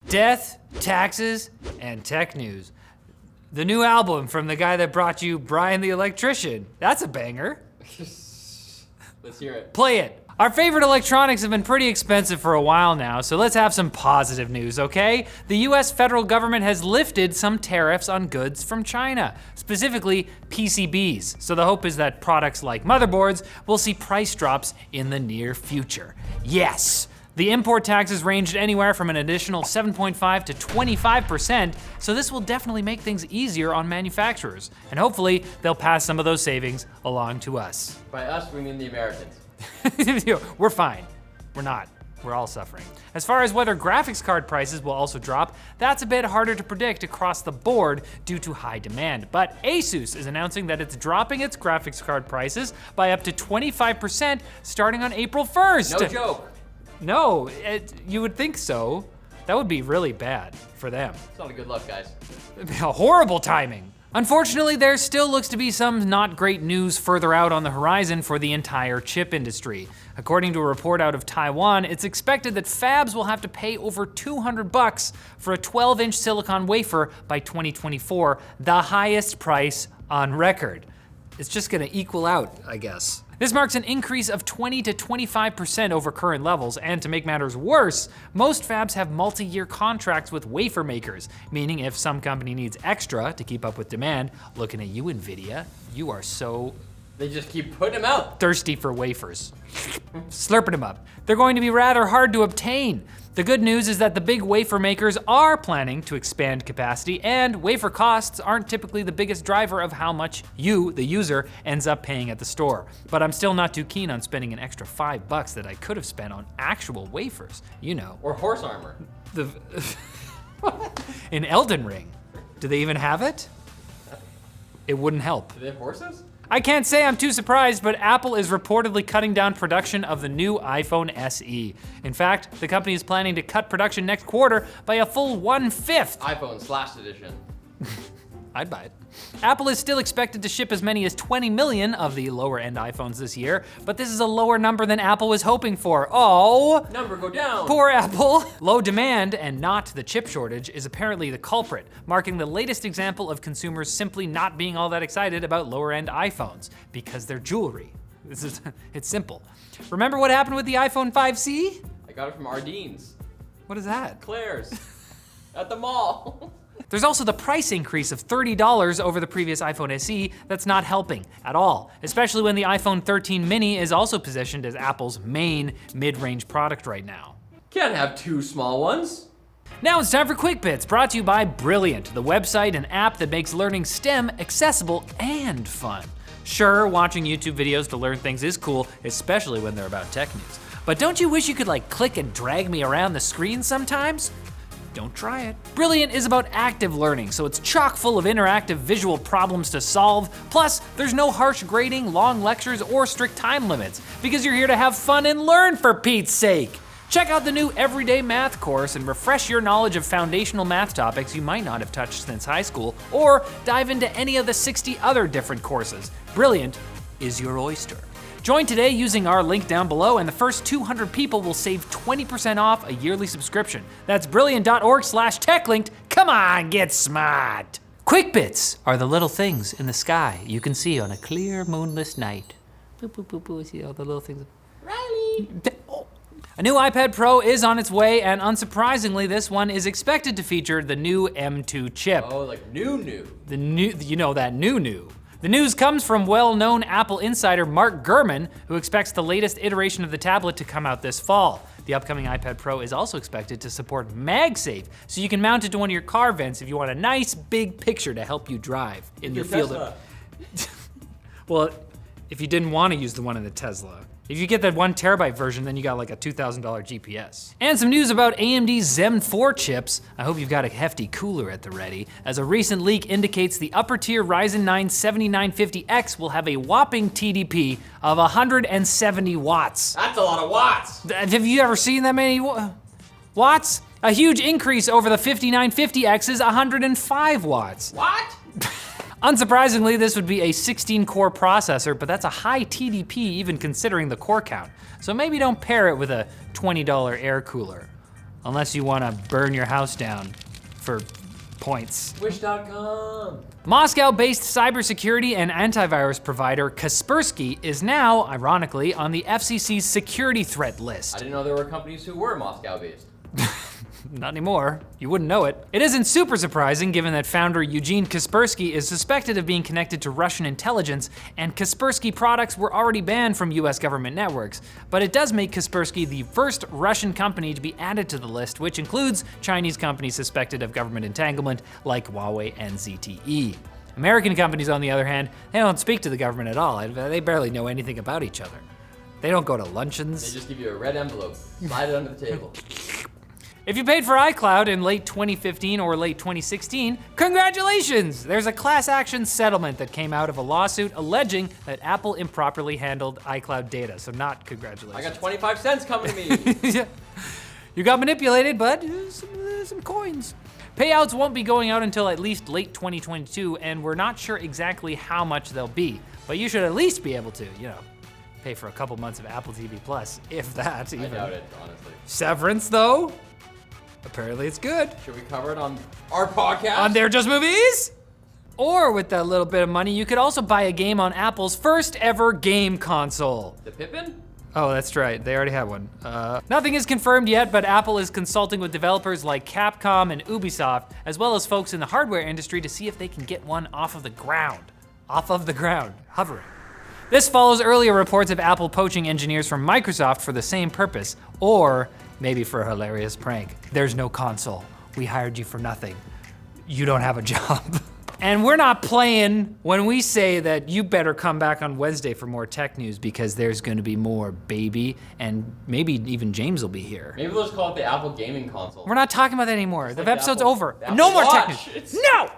Death, taxes, and tech news. The new album from the guy that brought you Brian the Electrician. That's a banger. Let's hear it. Play it. Our favorite electronics have been pretty expensive for a while now, so let's have some positive news, okay? The US federal government has lifted some tariffs on goods from China, specifically PCBs. So the hope is that products like motherboards will see price drops in the near future. Yes! The import taxes ranged anywhere from an additional 7.5 to 25%, so this will definitely make things easier on manufacturers. And hopefully, they'll pass some of those savings along to us. By us, we mean the Americans. We're fine. We're not. We're all suffering. As far as whether graphics card prices will also drop, that's a bit harder to predict across the board due to high demand. But Asus is announcing that it's dropping its graphics card prices by up to 25% starting on April 1st. No joke. No, you would think so. That would be really bad for them. It's not a good look, guys. Horrible timing. Unfortunately, there still looks to be some not great news further out on the horizon for the entire chip industry. According to a report out of Taiwan, it's expected that fabs will have to pay over $200 for a 12-inch silicon wafer by 2024, the highest price on record. It's just gonna equal out, I guess. This marks an increase of 20 to 25% over current levels, and to make matters worse, most fabs have multi-year contracts with wafer makers, meaning if some company needs extra to keep up with demand, looking at you, Nvidia, you are so They just keep putting them out. thirsty for wafers, slurping them up. They're going to be rather hard to obtain. The good news is that the big wafer makers are planning to expand capacity, and wafer costs aren't typically the biggest driver of how much you, the user, ends up paying at the store. But I'm still not too keen on spending an extra $5 that I could have spent on actual wafers, you know. Or horse armor. In Elden Ring. Do they even have it? It wouldn't help. Do they have horses? I can't say I'm too surprised, but Apple is reportedly cutting down production of the new iPhone SE. In fact, the company is planning to cut production next quarter by a full 1/5. iPhone Slash Edition. I'd buy it. Apple is still expected to ship as many as 20 million of the lower-end iPhones this year, but this is a lower number than Apple was hoping for. Oh! Number go down. Poor Apple. Low demand, and not the chip shortage, is apparently the culprit, marking the latest example of consumers simply not being all that excited about lower-end iPhones, because they're jewelry. It's simple. Remember what happened with the iPhone 5C? I got it from Ardene's. What is that? Claire's. At the mall. There's also the price increase of $30 over the previous iPhone SE that's not helping at all, especially when the iPhone 13 mini is also positioned as Apple's main mid-range product right now. Can't have two small ones. Now it's time for Quick Bits, brought to you by Brilliant, the website and app that makes learning STEM accessible and fun. Sure, watching YouTube videos to learn things is cool, especially when they're about tech news. But don't you wish you could click and drag me around the screen sometimes? Don't try it. Brilliant is about active learning, so it's chock full of interactive visual problems to solve. Plus, there's no harsh grading, long lectures, or strict time limits, because you're here to have fun and learn, for Pete's sake. Check out the new Everyday Math course and refresh your knowledge of foundational math topics you might not have touched since high school, or dive into any of the 60 other different courses. Brilliant is your oyster. Join today using our link down below, and the first 200 people will save 20% off a yearly subscription. That's brilliant.org/techlinked. Come on, get smart. Quick Bits are the little things in the sky you can see on a clear, moonless night. Boop, boop, boop, boop. See all the little things. Riley. A new iPad Pro is on its way, and unsurprisingly, this one is expected to feature the new M2 chip. Oh, like new. The new. The news comes from well-known Apple insider Mark Gurman, who expects the latest iteration of the tablet to come out this fall. The upcoming iPad Pro is also expected to support MagSafe, so you can mount it to one of your car vents if you want a nice big picture to help you drive in your field of... Well, if you didn't want to use the one in the Tesla. If you get that 1 terabyte version, then you got like a $2,000 GPS. And some news about AMD's Zen 4 chips. I hope you've got a hefty cooler at the ready, as a recent leak indicates the upper tier Ryzen 9 7950X will have a whopping TDP of 170 watts. That's a lot of watts. Have you ever seen that many watts? A huge increase over the 5950X's 105 watts. What? Unsurprisingly, this would be a 16-core processor, but that's a high TDP even considering the core count. So maybe don't pair it with a $20 air cooler. unless you want to burn your house down for points. Wish.com. Moscow-based cybersecurity and antivirus provider Kaspersky is now, ironically, on the FCC's security threat I list. didn't know there were companies who were Moscow-based. Not anymore. You wouldn't know it. It isn't super surprising given that founder Eugene Kaspersky is suspected of being connected to Russian intelligence, and Kaspersky products were already banned from US government networks. But it does make Kaspersky the first Russian company to be added to the list, which includes Chinese companies suspected of government entanglement like Huawei and ZTE. American companies, on the other hand, they don't speak to the government at all. They barely know anything about each other. They don't go to luncheons. They just give you a red envelope, slide it under the table. If you paid for iCloud in late 2015 or late 2016, congratulations! There's a class action settlement that came out of a lawsuit alleging that Apple improperly handled iCloud data, so not congratulations. I got 25 cents coming to me. Yeah. You got manipulated, but some coins. Payouts won't be going out until at least late 2022, and we're not sure exactly how much they'll be, but you should at least be able to, pay for a couple months of Apple TV Plus, if that even. I doubt it, honestly. Severance, though? Apparently it's good. Should we cover it on our podcast? On They're Just Movies? Or with that little bit of money, you could also buy a game on Apple's first ever game console. The Pippin? Oh, that's right, they already have one. Nothing is confirmed yet, but Apple is consulting with developers like Capcom and Ubisoft, as well as folks in the hardware industry to see if they can get one off of the ground. Off of the ground, hovering. This follows earlier reports of Apple poaching engineers from Microsoft for the same purpose, or maybe for a hilarious prank. There's no console. We hired you for nothing. You don't have a job. And we're not playing when we say that you better come back on Wednesday for more tech news because there's gonna be more, baby, and maybe even James will be here. Maybe we'll just call it the Apple gaming console. We're not talking about that anymore. The like episode's Apple- over. the Apple No more tech Watch. news. No!